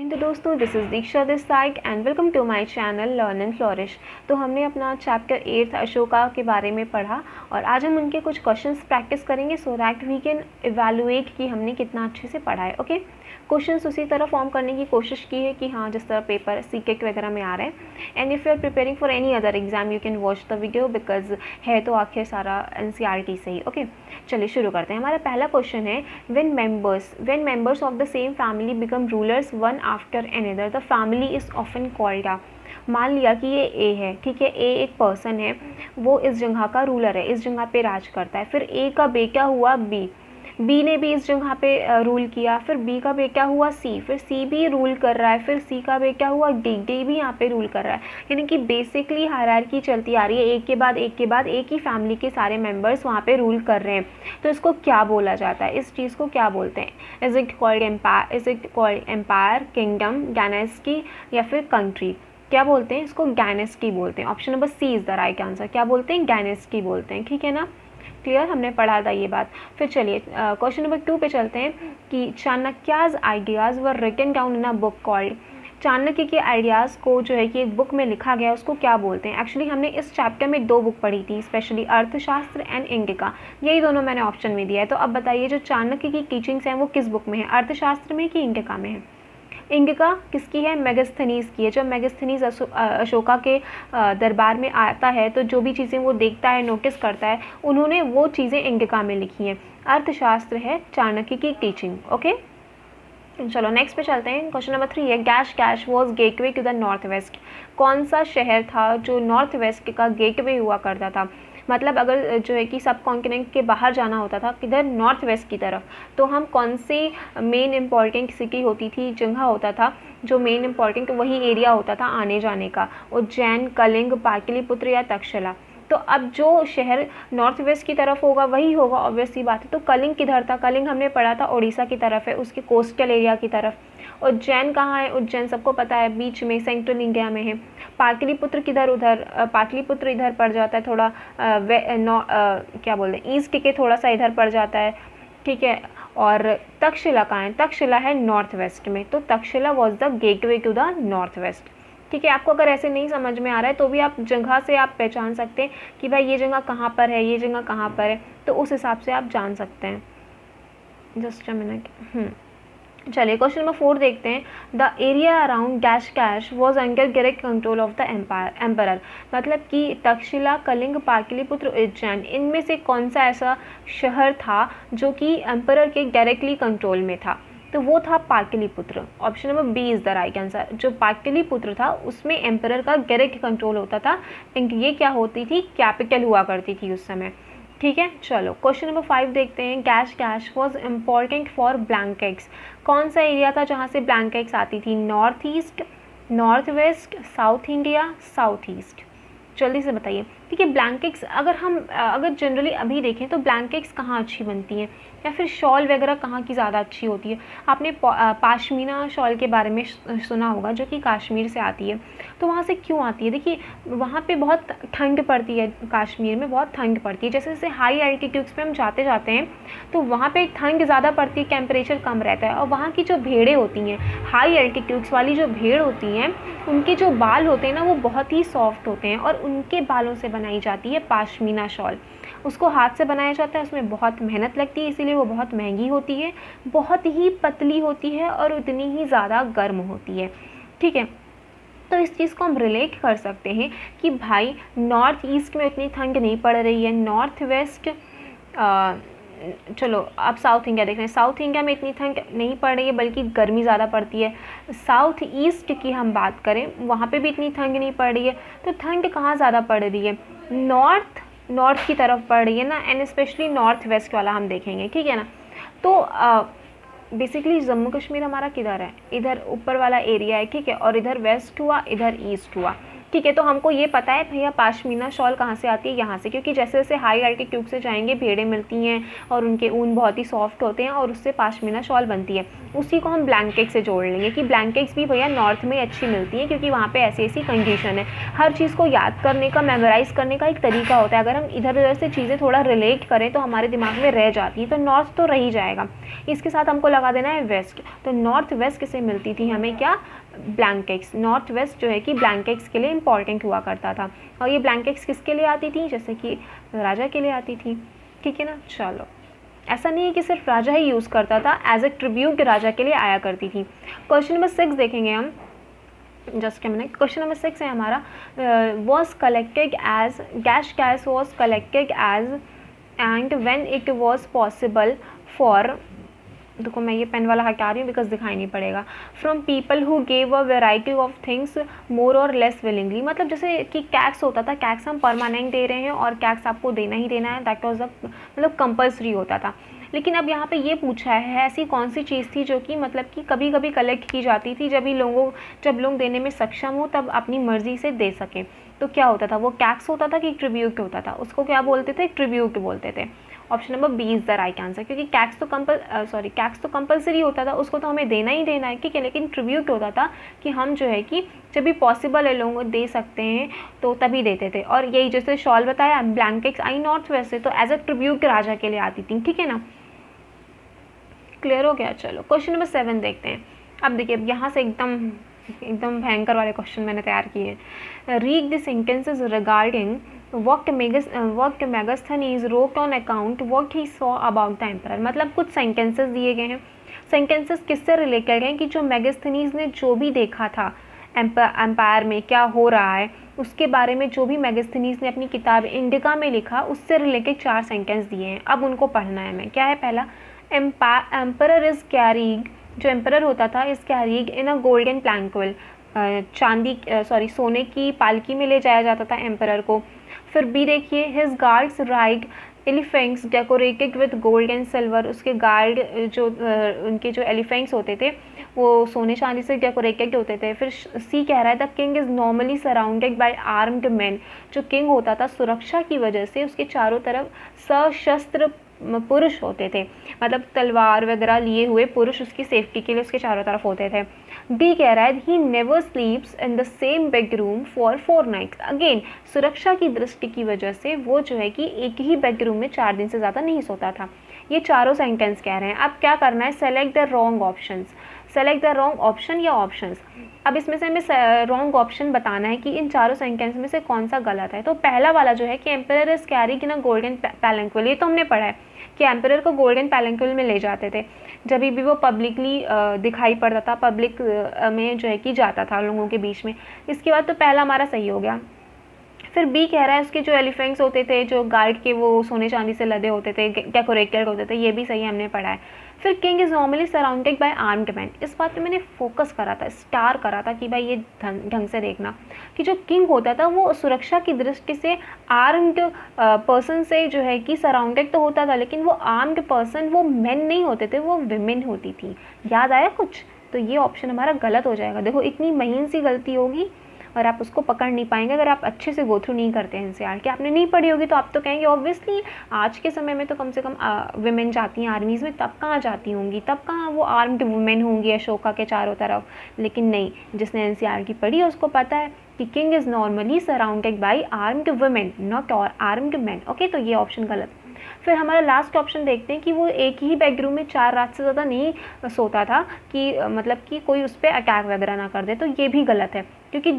तो दोस्तों this is Diksha this side and welcome to my channel learn and flourish. तो हमने अपना चैप्टर 8 अशोका के बारे में पढ़ा और आज हम उनके कुछ क्वेश्चंस प्रैक्टिस करेंगे so that we can evaluate कि हमने कितना अच्छे से पढ़ा है। ओके, क्वेश्चंस उसी तरह फॉर्म करने की कोशिश की है कि हाँ जिस तरह पेपर सीकेट वगैरह में आ रहे हैं। And if you are preparing for any other exam you can watch the video because है तो आखिर सारा NCERT से ही। ओके, चलिए शुरू करते हैं। हमारा पहला क्वेश्चन है when members of the same family become rulers one after another the family is often called. मान लिया कि ये ए है, ठीक है, ए एक पर्सन है, वो इस जगह का रूलर है, इस जगह पे राज करता है। फिर ए का बेटा हुआ बी ने भी इस जगह पे रूल किया। फिर बी का बेटा हुआ सी, फिर सी भी रूल कर रहा है। फिर सी का बेटा हुआ डी भी यहाँ पे रूल कर रहा है। यानी कि बेसिकली हायरार्की चलती आ रही है, एक के बाद एक ही फैमिली के सारे मेंबर्स वहाँ पे रूल कर रहे हैं। तो इसको क्या बोला जाता है, इस चीज़ को क्या बोलते हैं? Is it called empire, kingdom, dynasty या फिर कंट्री? क्या बोलते हैं इसको? डायनेस्टी बोलते हैं। Option number C is the right answer. क्या बोलते हैं? डायनेस्टी बोलते हैं। ठीक है ना, क्लियर, हमने पढ़ा था ये बात। फिर चलिए क्वेश्चन नंबर 2 पे चलते हैं कि Chanakya's ideas were written down in a book called. Chanakya के आइडियाज़ को जो है कि एक बुक में लिखा गया, उसको क्या बोलते हैं? एक्चुअली हमने इस चैप्टर में 2 बुक पढ़ी थी, स्पेशली अर्थशास्त्र एंड इंडिका। यही दोनों मैंने ऑप्शन में दिया है। तो अब बताइए जो चाणक्य की टीचिंग्स हैं वो किस बुक में है, अर्थशास्त्र में कि इंडिका में है? इंगिका किसकी है? मेगास्थनीज की है। जब मेगास्थनीज अशोका के दरबार में आता है तो जो भी चीज़ें वो देखता है, नोटिस करता है, उन्होंने वो चीज़ें इंगिका में लिखी हैं। अर्थशास्त्र है चाणक्य की टीचिंग। ओके, चलो नेक्स्ट पे चलते हैं। क्वेश्चन नंबर 3 है कैश was gateway to the north west. कौन सा शहर था जो नॉर्थ वेस्ट का गेटवे हुआ करता था? मतलब अगर जो है कि सब कॉन्टिनेंट के बाहर जाना होता था किधर, नॉर्थ वेस्ट की तरफ, तो हम कौन सी मेन इम्पॉर्टेंट सिटी होती थी, जगह होता था जो मेन इम्पॉर्टेंट वही एरिया होता था आने जाने का? उज्जैन, कलिंग, पाटलिपुत्र या तक्षशिला? तो अब जो शहर नॉर्थ वेस्ट की तरफ होगा वही होगा, ऑब्वियस सी बात है। तो कलिंग किधर था? कलिंग हमने पढ़ा था उड़ीसा की तरफ है, उसके कोस्टल एरिया की तरफ। उज्जैन कहाँ है? उज्जैन सबको पता है, बीच में, सेंट्रल इंडिया में है। पाटलिपुत्र किधर? उधर पाटलिपुत्र इधर पड़ जाता है थोड़ा क्या बोलते हैं, ईस्ट के थोड़ा सा इधर पड़ जाता है, ठीक है। और तक्षशिला कहाँ है? तक्षशिला है नॉर्थ वेस्ट में। तो Takshashila was the gateway to the north west. ठीक है, आपको अगर ऐसे नहीं समझ में आ रहा है तो भी आप जगह से आप पहचान सकते हैं कि भाई ये जगह कहाँ पर है, ये जगह कहाँ पर है, तो उस हिसाब से आप जान सकते हैं। Just a minute. चलिए क्वेश्चन नंबर 4 देखते हैं। The area around cash was under direct control of the emperor. मतलब कि तक्षशिला, कलिंग, पाटलिपुत्र, उज्जैन, इनमें से कौन सा ऐसा शहर था जो कि एम्परर के डायरेक्टली कंट्रोल में था? तो वो था Pataliputra. Option number B is the right answer. जो पाटलिपुत्र था उसमें एम्परर का डायरेक्ट कंट्रोल होता था, क्योंकि ये क्या होती थी, कैपिटल हुआ करती थी उस समय। ठीक है, चलो क्वेश्चन नंबर 5 देखते हैं। Cash was important for blankets. कौन सा एरिया था जहाँ से ब्लैंकेट्स आती थी? North east, north west, south India, south east? जल्दी से बताइए। ठीक है, ब्लैंकेट्स अगर जनरली अभी देखें तो ब्लैंकेट्स कहाँ अच्छी बनती हैं, या फिर शॉल वगैरह कहाँ की ज़्यादा अच्छी होती है? आपने पाशमीना शॉल के बारे में सुना होगा जो कि कश्मीर से आती है। तो वहाँ से क्यों आती है? देखिए वहाँ पे बहुत ठंड पड़ती है, कश्मीर में बहुत ठंड पड़ती है। जैसे जैसे हाई एल्टीट्यूड्स पे हम जाते हैं तो वहाँ पे ठंड ज़्यादा पड़ती है, टेम्परेचर कम रहता है। और वहाँ की जो भेड़ें होती हैं, हाई एल्टीट्यूड्स वाली जो भेड़ होती हैं, उनके जो बाल होते हैं ना वो बहुत ही सॉफ्ट होते हैं और उनके बालों से बनाई जाती है पाशमीना शॉल। उसको हाथ से बनाया जाता है, उसमें बहुत मेहनत लगती है, इसीलिए वो बहुत महंगी होती है, बहुत ही पतली होती है और उतनी ही ज़्यादा गर्म होती है। ठीक है, तो इस चीज़ को हम रिलेट कर सकते हैं कि भाई नॉर्थ ईस्ट में उतनी ठंड नहीं पड़ रही है, नॉर्थ वेस्ट चलो आप साउथ इंडिया देख रहे हैं, साउथ इंडिया में इतनी ठंड नहीं पड़ रही है बल्कि गर्मी ज़्यादा पड़ती है। साउथ ईस्ट की हम बात करें, वहाँ पे भी इतनी ठंड नहीं पड़ रही है। तो ठंड कहाँ ज़्यादा पड़ रही है? नॉर्थ की तरफ पड़ रही है ना, एंड स्पेशली नॉर्थ वेस्ट वाला हम देखेंगे, ठीक है ना। तो बेसिकली जम्मू कश्मीर हमारा किधर है? इधर ऊपर वाला एरिया है, ठीक है, और इधर वेस्ट हुआ, इधर ईस्ट हुआ। ठीक है, तो हमको ये पता है भैया पाशमीना शॉल कहाँ से आती है, यहाँ से, क्योंकि जैसे जैसे हाई एल्टीट्यूड से जाएंगे भेड़ें मिलती हैं और उनके ऊन बहुत ही सॉफ्ट होते हैं और उससे पाशमीना शॉल बनती है। उसी को हम ब्लैंकेट से जोड़ लेंगे कि ब्लैंकेट्स भी भैया नॉर्थ में अच्छी मिलती हैं, क्योंकि वहाँ पे ऐसी ऐसी कंडीशन है। हर चीज़ को याद करने का, मेमोराइज़ करने का एक तरीका होता है। अगर हम इधर उधर से चीज़ें थोड़ा रिलेट करें तो हमारे दिमाग में रह जाती है। तो नॉर्थ तो रह ही जाएगा, इसके साथ हमको लगा देना है वेस्ट। तो नॉर्थ वेस्ट किसे मिलती थी हमें, क्या, ब्लैंकेट्स। नॉर्थ वेस्ट जो है कि ब्लैंकेट्स के लिए इंपॉर्टेंट हुआ करता था। और ये ब्लैंकेट्स किसके लिए आती थी, जैसे कि राजा के लिए आती थी, ठीक है ना। चलो, ऐसा नहीं है कि सिर्फ राजा ही यूज़ करता था, एज ए ट्रिब्यूट राजा के लिए आया करती थी। क्वेश्चन नंबर 6 देखेंगे हम, just a minute। Question number 6 है हमारा, was collected as cash was collected as and when it was possible for, देखो मैं ये पेन वाला हटा रही हूँ बिकॉज दिखाई नहीं पड़ेगा, from people who gave a variety of things more और लेस विलिंगली। मतलब जैसे कि कैक्स होता था, कैक्स हम परमानेंट दे रहे हैं और कैक्स आपको देना ही देना है, दैट वाज मतलब कंपल्सरी होता था। लेकिन अब यहाँ पे ये पूछा है ऐसी कौन सी चीज़ थी जो कि मतलब कि कभी कभी कलेक्ट की जाती थी जब लोग देने में सक्षम हो, तब अपनी मर्जी से दे सकें। तो क्या होता था, वो कैक्स होता था कि ट्रिब्यूट होता था, उसको क्या बोलते थे, ट्रिब्यूट बोलते थे। Option number B is the right answer, क्योंकि कैक्स तो कंपलसरी होता था, उसको तो हमें देना ही देना है, ठीक है। लेकिन ट्रिब्यूट होता था कि हम जो है कि जब भी पॉसिबल है लोगों को दे सकते हैं तो तभी देते थे। और यही जैसे शॉल बताया, ब्लैंकेट्स आई नॉर्थ वेस्ट से, तो एज अ ट्रिब्यूट राजा के लिए आती थी, ठीक है ना। क्लियर हो गया। चलो क्वेश्चन नंबर 7 देखते हैं। अब देखिए, अब यहाँ से एकदम भयंकर वाले क्वेश्चन मैंने तैयार किए हैं। Read the sentences regarding what Megasthenes wrote on account what he saw about the emperor। मतलब कुछ सेंटेंसेस दिए गए हैं। सेंटेंसेस किससे रिलेटेड हैं कि जो मेगास्थनीज ने जो भी देखा था एम्पायर में क्या हो रहा है, उसके बारे में जो भी मेगास्थनीज ने अपनी किताब इंडिका में लिखा, उससे रिलेटेड 4 सेंटेंस दिए हैं। अब उनको पढ़ना है हमें। क्या है पहला, एम्परर इज कैरीड, जो एम्परर होता था, is carried in a golden palanquin, सोने की पालकी में ले जाया जाता था एम्परर को। फिर बी देखिए, his guards ride elephants decorated with gold and silver, उसके गार्ड उनके जो एलिफेंट्स होते थे वो सोने चांदी से डेकोरेटेड होते थे। फिर सी कह रहा है the king is normally surrounded by armed man, जो किंग होता था सुरक्षा की वजह से उसके चारों तरफ सशस्त्र पुरुष होते थे, मतलब तलवार वगैरह लिए हुए पुरुष उसकी सेफ्टी के लिए उसके चारों तरफ होते थे। डी कह रहा है ही never sleeps in the same bedroom for 4 nights, again सुरक्षा की दृष्टि की वजह से वो जो है कि एक ही बेडरूम में 4 दिन से ज़्यादा नहीं सोता था। ये चारों सेंटेंस कह रहे हैं। अब क्या करना है, select the wrong options, select the wrong option या ऑप्शंस। अब इसमें से हमें रॉन्ग ऑप्शन बताना है कि इन चारों सेंटेंस में से कौन सा गलत है। तो पहला वाला जो है कि emperor is carried in a golden palanquin, ये तो हमने पढ़ा है कि एम्परर को गोल्डन पैलेंक्विल में ले जाते थे जब भी वो पब्लिकली दिखाई पड़ता था, पब्लिक में जो है कि जाता था लोगों के बीच में। इसके बाद तो पहला हमारा सही हो गया। फिर बी कह रहा है उसके जो एलिफेंट्स होते थे, जो गार्ड के, वो सोने चांदी से लदे होते थे, डेकोरेटेड होते थे, ये भी सही हमने पढ़ा है। फिर king is normally surrounded by armed man, इस बात पे मैंने फोकस करा था, स्टार करा था कि भाई ये ढंग से देखना कि जो किंग होता था वो सुरक्षा की दृष्टि से आर्म्ड पर्सन से जो है कि सराउंडेड तो होता था, लेकिन वो आर्म्ड पर्सन वो मेन नहीं होते थे, वो विमेन होती थी। याद आया कुछ? तो ये ऑप्शन हमारा गलत हो जाएगा। देखो इतनी महीन सी गलती होगी और आप उसको पकड़ नहीं पाएंगे अगर आप अच्छे से गो थ्रू नहीं करते हैं एनसीईआरटी कि आपने नहीं पढ़ी होगी। तो आप तो कहेंगे ऑब्वियसली आज के समय में तो कम से कम विमेन जाती हैं आर्मीज़ में, तब कहाँ जाती होंगी, तब कहाँ वो आर्म्ड वुमेन होंगी अशोका के चारों तरफ। लेकिन नहीं, जिसने एनसीईआरटी पढ़ी है उसको पता है कि king is normally surrounded by armed women, not armed man. Okay, तो ये ऑप्शन गलत। फिर हमारा लास्ट ऑप्शन देखते हैं कि वो एक ही बेडरूम में 4 रात से ज़्यादा नहीं सोता था कि मतलब कि कोई उस पर अटैक वगैरह ना कर दे, तो ये भी गलत है क्योंकि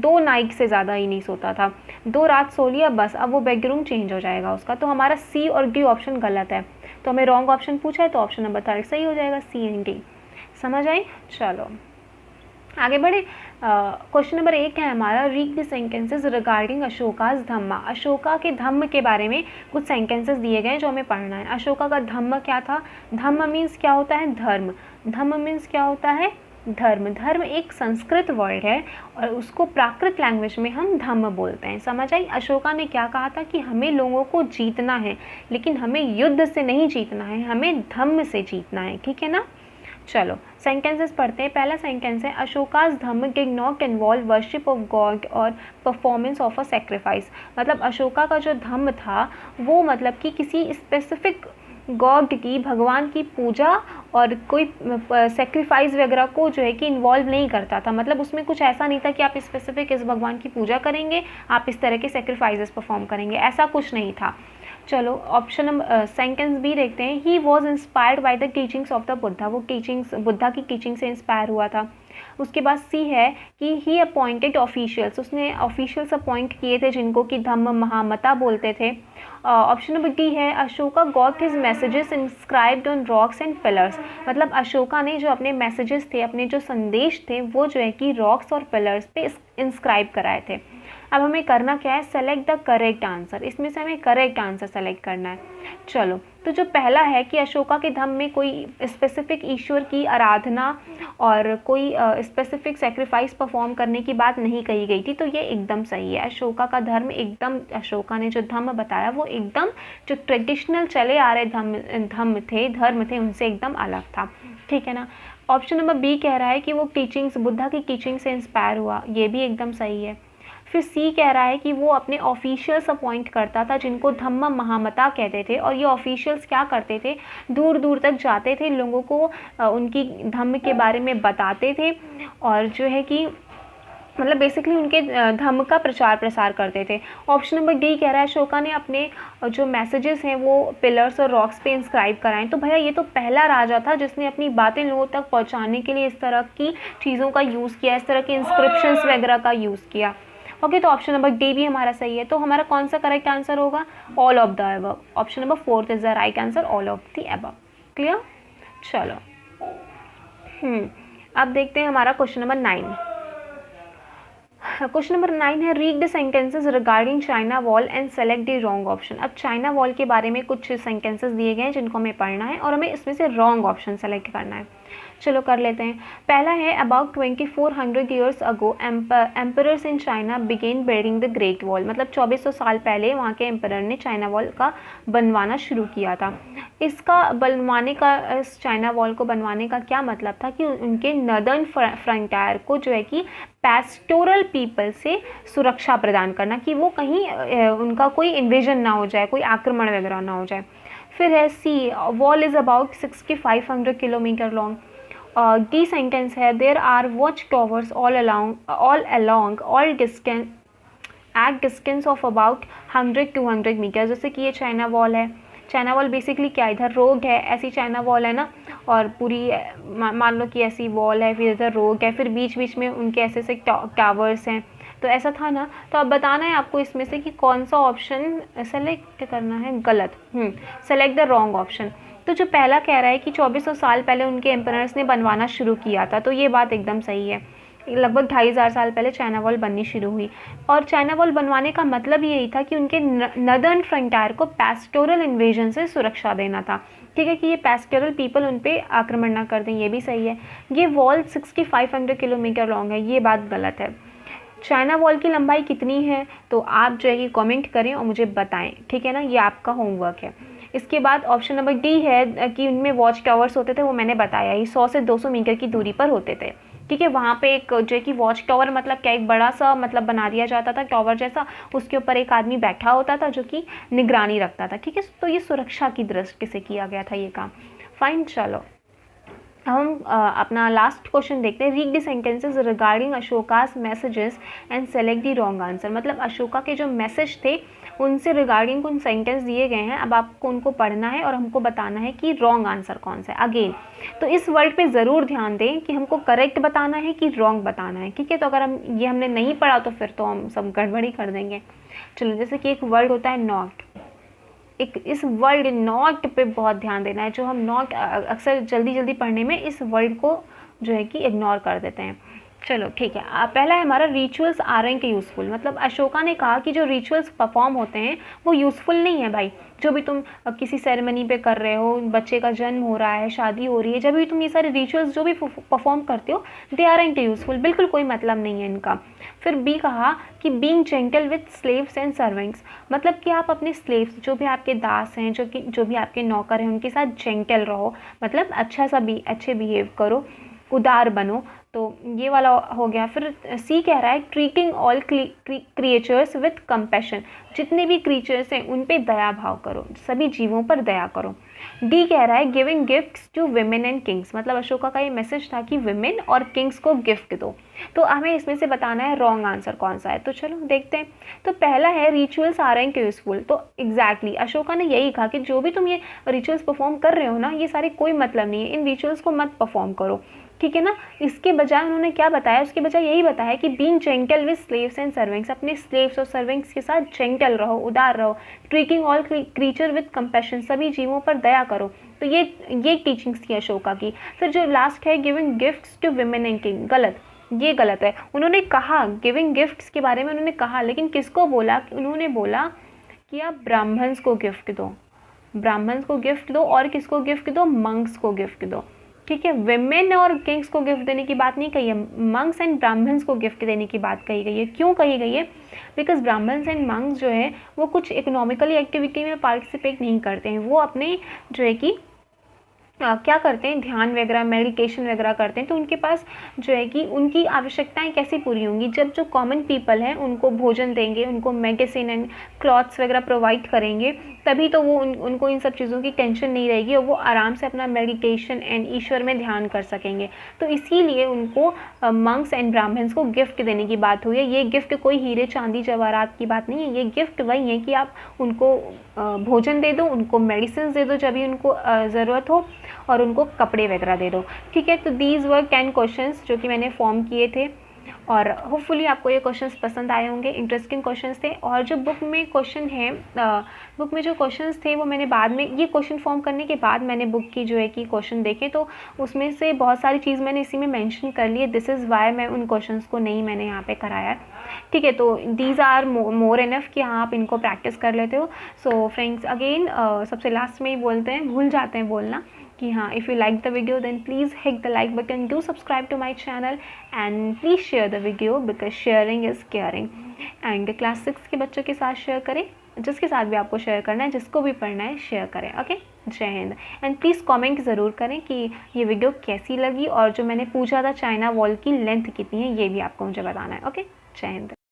2 नाइट से ज़्यादा ही नहीं सोता था, 2 रात सो लिया बस, अब वो बेडरूम चेंज हो जाएगा उसका। तो हमारा सी और डी ऑप्शन गलत है। तो हमें रॉन्ग ऑप्शन पूछा है तो ऑप्शन नंबर 3 सही हो जाएगा, सी एंड डी। समझ आई? चलो आगे बढ़े। क्वेश्चन नंबर 1 है हमारा, read the sentences regarding Ashoka's धम्मा। अशोका के धम्म के बारे में कुछ सेंटेंसेस दिए गए हैं जो हमें पढ़ना है। अशोका का धम्म क्या था? धम्म मीन्स क्या होता है? धर्म। धम्म मीन्स क्या होता है? धर्म। धर्म एक संस्कृत वर्ड है और उसको प्राकृत लैंग्वेज में हम धम्म बोलते हैं। समझ आई? अशोका ने क्या कहा था कि हमें लोगों को जीतना है, लेकिन हमें युद्ध से नहीं जीतना है, हमें धम्म से जीतना है। ठीक है ना? चलो सेंटेंसेस पढ़ते हैं। पहला सेंटेंस है Ashoka's dhamma did not involve worship of God और परफॉर्मेंस ऑफ अ सेक्रीफाइस। मतलब अशोका का जो धम्म था वो मतलब कि किसी स्पेसिफिक गॉड की, भगवान की पूजा और कोई सेक्रीफाइस वगैरह को जो है कि इन्वॉल्व नहीं करता था। मतलब उसमें कुछ ऐसा नहीं था कि आप स्पेसिफिक इस भगवान की पूजा करेंगे, आप इस तरह के सेक्रीफाइसेस परफॉर्म करेंगे, ऐसा कुछ नहीं था। चलो ऑप्शन नंबर सेंटेंस बी देखते हैं। He was inspired by the teachings of the Buddha. वो टीचिंग्स बुद्धा की टीचिंग से इंस्पायर हुआ था। उसके बाद सी है कि ही अपॉइंटेड ऑफिशियल्स। उसने ऑफिशियल्स अपॉइंट किए थे जिनको कि धम्म महामता बोलते थे। ऑप्शन नंबर डी है Ashoka got his messages inscribed on rocks and pillars. मतलब अशोका ने जो अपने मैसेजेस थे, अपने जो संदेश थे, वो जो है कि रॉक्स और पिलर्स पे इंस्क्राइब कराए थे। अब हमें करना क्या है, सेलेक्ट द करेक्ट आंसर। इसमें से हमें करेक्ट आंसर सेलेक्ट करना है। चलो तो जो पहला है कि अशोका के धम्म में कोई स्पेसिफिक ईश्वर की आराधना और कोई स्पेसिफिक सेक्रीफाइस परफॉर्म करने की बात नहीं कही गई थी, तो ये एकदम सही है। अशोका का धर्म एकदम, अशोका ने जो धम्म बताया वो एकदम जो ट्रेडिशनल चले आ रहे धर्म थे उनसे एकदम अलग था। ठीक है ना। ऑप्शन नंबर बी कह रहा है कि वो टीचिंग्स, बुद्धा की टीचिंग से इंस्पायर हुआ, ये भी एकदम सही है। फिर सी कह रहा है कि वो अपने ऑफिशियल्स अपॉइंट करता था जिनको धम्म महामता कहते थे, और ये ऑफिशियल्स क्या करते थे, दूर दूर तक जाते थे, लोगों को उनकी धम्म के बारे में बताते थे और जो है कि मतलब बेसिकली उनके धम्म का प्रचार प्रसार करते थे। ऑप्शन नंबर डी कह रहा है अशोका ने अपने जो मैसेजेस हैं वो पिलर्स और रॉक्स पे इंस्क्राइब कराएं। तो भैया ये तो पहला राजा था जिसने अपनी बातें लोगों तक पहुंचाने के लिए इस तरह की चीज़ों का यूज़ किया, इस तरह के इंस्क्रिप्शंस वगैरह का यूज़ किया। ओके, तो ऑप्शन नंबर डी भी हमारा सही है। तो हमारा कौन सा करेक्ट आंसर होगा, all of the above. Option number fourth is the right answer, all of the above. Clear. चलो अब देखते हैं हमारा क्वेश्चन नंबर 9। क्वेश्चन नंबर 9 है read the sentences regarding China wall and select the wrong option. अब China wall के बारे में कुछ सेंटेंसेस दिए गए हैं जिनको हमें पढ़ना है और हमें इसमें से रॉन्ग ऑप्शन सेलेक्ट करना है। चलो कर लेते हैं। पहला है about 2400 years ago emperors in China began building the great wall. मतलब 2400 साल पहले वहाँ के एम्परर ने चाइना वॉल का बनवाना शुरू किया था। इसका बनवाने का, इस चाइना वॉल को बनवाने का क्या मतलब था कि उनके नर्दर्न फ्रंटियर को जो है कि पैस्टोरल पीपल से सुरक्षा प्रदान करना, कि वो कहीं उनका कोई इन्वेजन ना हो जाए, कोई आक्रमण वगैरह ना हो जाए। फिर है C wall is about 6500 kilometre long. D sentence है there are watch towers all along all distance at distance of about 100 to 100 metre. जैसे कि ये चाइना वॉल है, चाइना वॉल बेसिकली क्या, इधर रोड है, ऐसी चाइना वॉल है ना, और पूरी मान लो कि ऐसी वॉल है, फिर इधर रोड है, फिर बीच बीच में उनके ऐसे ऐसे टावर्स हैं, तो ऐसा था ना। तो अब बताना है आपको इसमें से कि कौन सा ऑप्शन सेलेक्ट करना है, गलत। Select the wrong option. तो जो पहला कह रहा है कि 2400 साल पहले उनके एम्परर्स ने बनवाना शुरू किया था, तो ये बात एकदम सही है। लगभग 2500 साल पहले चाइना वॉल बननी शुरू हुई, और चाइना वॉल बनवाने का मतलब यही था कि उनके नदर्न फ्रंटियर को पैस्टोरल इन्वेजन से सुरक्षा देना था। ठीक है, कि ये पैस्टोरल पीपल उन पर आक्रमण ना कर दें, ये भी सही है। ये वॉल 6500 किलोमीटर लॉन्ग है, ये बात गलत है। चाइना वॉल की लंबाई कितनी है, तो आप जो है कि कमेंट करें और मुझे बताएं। ठीक है ना, ये आपका होमवर्क है। इसके बाद ऑप्शन नंबर डी है कि उनमें वॉच टावर्स होते थे, वो मैंने बताया ही 100 से 200 मीटर की दूरी पर होते थे। ठीक है, वहाँ पे एक जो है कि वॉच टावर मतलब क्या, एक बड़ा सा मतलब बना दिया जाता था टावर जैसा, उसके ऊपर एक आदमी बैठा होता था जो कि निगरानी रखता था। ठीक है, तो ये सुरक्षा की दृष्टि से किया गया था ये काम। फाइन, चलो हम अपना लास्ट क्वेश्चन देखते हैं। Read the sentences regarding Ashoka's messages and select the wrong answer. मतलब अशोका के जो मैसेज थे उनसे रिगार्डिंग कुछ सेंटेंस दिए गए हैं, अब आपको उनको पढ़ना है और हमको बताना है कि रॉन्ग आंसर कौन सा है। अगेन तो इस वर्ड पे ज़रूर ध्यान दें कि हमको करेक्ट बताना है कि रॉन्ग बताना है। ठीक है, तो अगर हमने नहीं पढ़ा तो फिर तो हम सब गड़बड़ी कर देंगे। चलो, जैसे कि एक वर्ड होता है नॉट, इस वर्ड नॉट पे बहुत ध्यान देना है। जो हम नॉट अक्सर जल्दी जल्दी पढ़ने में इस वर्ड को जो है कि इग्नोर कर देते हैं। चलो ठीक है। पहला है हमारा रिचुअल्स आरंक यूज़फुल, मतलब अशोका ने कहा कि जो रिचुअल्स परफॉर्म होते हैं वो यूज़फुल नहीं है भाई। जो भी तुम किसी सेरेमनी पे कर रहे हो, बच्चे का जन्म हो रहा है, शादी हो रही है, जब भी तुम ये सारे रिचुअल्स जो भी परफॉर्म करते हो, दे आरंट यूज़फुल, बिल्कुल कोई मतलब नहीं है इनका। फिर बी कहा कि being gentle with slaves and servants, मतलब कि आप अपने स्लेव्स, जो भी आपके दास हैं, जो भी आपके नौकर हैं, उनके साथ जेंटल रहो, मतलब अच्छा सा अच्छे बिहेव करो, उदार बनो। तो ये वाला हो गया। फिर सी कह रहा है treating all creatures with compassion, जितने भी क्रीचर्स हैं उन पे दया भाव करो, सभी जीवों पर दया करो। डी कह रहा है giving gifts to women and kings, मतलब अशोका का ये मैसेज था कि विमेन और किंग्स को गिफ्ट दो। तो हमें इसमें से बताना है रॉन्ग आंसर कौन सा है, तो चलो देखते हैं। तो पहला है रिचुअल्स आर एंड यूजफुल, तो एग्जैक्टली अशोका ने यही कहा कि जो भी तुम ये रिचुअल्स परफॉर्म कर रहे हो ना, ये सारे कोई मतलब नहीं है, इन रिचुअल्स को मत परफॉर्म करो, ठीक है ना। इसके बजाय उन्होंने क्या बताया, उसके बजाय यही बताया कि being gentle with slaves and servants, अपने स्लेव्स और सर्वेंट्स के साथ जेंटल रहो, उदार रहो। Treating all creature with compassion, सभी जीवों पर दया करो। तो ये टीचिंग्स थी अशोका की। फिर जो लास्ट है giving gifts to women and king, गलत, ये गलत है। उन्होंने कहा गिविंग गिफ्ट्स के बारे में उन्होंने कहा, लेकिन किसको बोला, उन्होंने बोला कि आप ब्राह्मण्स को गिफ्ट दो, ब्राह्मण्स को गिफ्ट दो, और किसको गिफ्ट दो, मंक्स को गिफ्ट दो, ठीक है। विमेन और किंग्स को गिफ्ट देने की बात नहीं कही है, मंक्स एंड ब्राह्मण्स को गिफ्ट देने की बात कही गई है। क्यों कही गई है, बिकॉज ब्राह्मण्स एंड मंक्स जो है वो कुछ इकोनॉमिकली एक्टिविटी में पार्टिसिपेट नहीं करते हैं, वो अपने जो है कि क्या करते हैं, ध्यान वगैरह, मेडिटेशन वगैरह करते हैं। तो उनके पास जो है कि उनकी आवश्यकताएं कैसे पूरी होंगी, जब जो कॉमन पीपल हैं उनको भोजन देंगे, उनको मेडिसिन एंड क्लॉथ्स वगैरह प्रोवाइड करेंगे, तभी तो वो उनको इन सब चीज़ों की टेंशन नहीं रहेगी और वो आराम से अपना मेडिटेशन एंड ईश्वर में ध्यान कर सकेंगे। तो इसीलिए उनको मंक्स एंड ब्राह्मण्स को गिफ्ट देने की बात हुई है। ये गिफ्ट कोई हीरे चांदी जवाहरात की बात नहीं है, ये गिफ्ट वही है कि आप उनको भोजन दे दो, उनको मेडिसिन दे दो जब भी उनको ज़रूरत हो, और उनको कपड़े वगैरह दे दो, ठीक है। तो दीज वर 10 क्वेश्चंस जो कि मैंने फॉर्म किए थे, और होपफुली आपको ये क्वेश्चंस पसंद आए होंगे, इंटरेस्टिंग क्वेश्चंस थे। और जो बुक में क्वेश्चन है, बुक में जो क्वेश्चंस थे वो मैंने बाद में, ये क्वेश्चन फॉर्म करने के बाद मैंने बुक की जो है कि क्वेश्चन देखे, तो उसमें से बहुत सारी चीज़ मैंने इसी में मेंशन कर ली है। दिस इज़ वाई मैं उन क्वेश्चंस को नहीं मैंने यहाँ पे कराया, ठीक है। तो दीज आर मोर इनफ कि हाँ आप इनको प्रैक्टिस कर लेते हो। सो फ्रेंड्स अगेन सबसे लास्ट में ही बोलते हैं, भूल जाते हैं बोलना कि हाँ, if you like the video then please hit the like button, do subscribe to my channel and please share the video because sharing is caring. And class 6 के बच्चों के साथ शेयर करें, जिसके साथ भी आपको शेयर करना है, जिसको भी पढ़ना है शेयर करें, ओके। जय हिंद। एंड प्लीज़ कमेंट ज़रूर करें कि ये वीडियो कैसी लगी, और जो मैंने पूछा था चाइना वॉल की लेंथ कितनी है, ये भी आपको मुझे बताना है, ओके। जय हिंद।